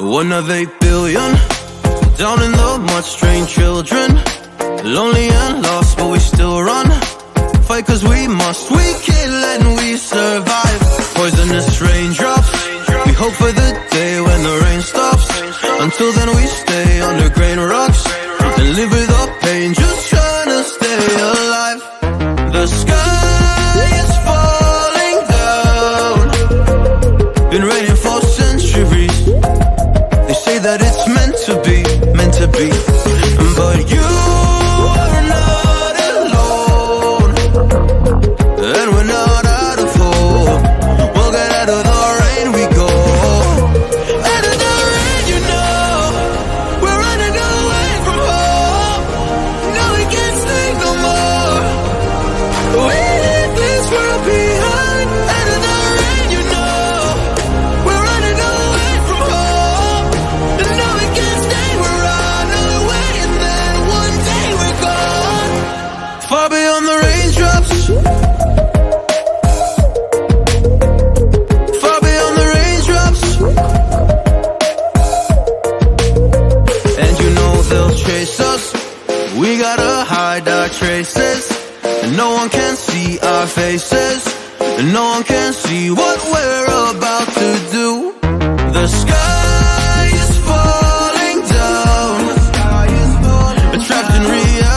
One of 8 billion, down in the mud, strange children, lonely and lost, but we still run. Fight cause we must, we kill and we survive. Poisonous raindrops, we hope for the day when the rain stops. Until then we stay under grain rocks and live with the pain, just trying to stay alive. The sky is falling down, been raining for centuries. They say that it's meant to be, meant to be. But you are not alone, and we're not out of hope. We'll get out of the rain we go. Out of the rain, you know, we're running away from home. No, we can't stay no more. We leave this world behind. Out of the rain, you know, we're running away from home. No, we can't stay, we're on our way, and then one day we're gone. Far beyond the raindrops, far beyond the raindrops. And you know they'll chase us, we gotta hide our traces. And no one can see our faces, and no one can see what we're about to do. The sky is falling down, trapped in reality.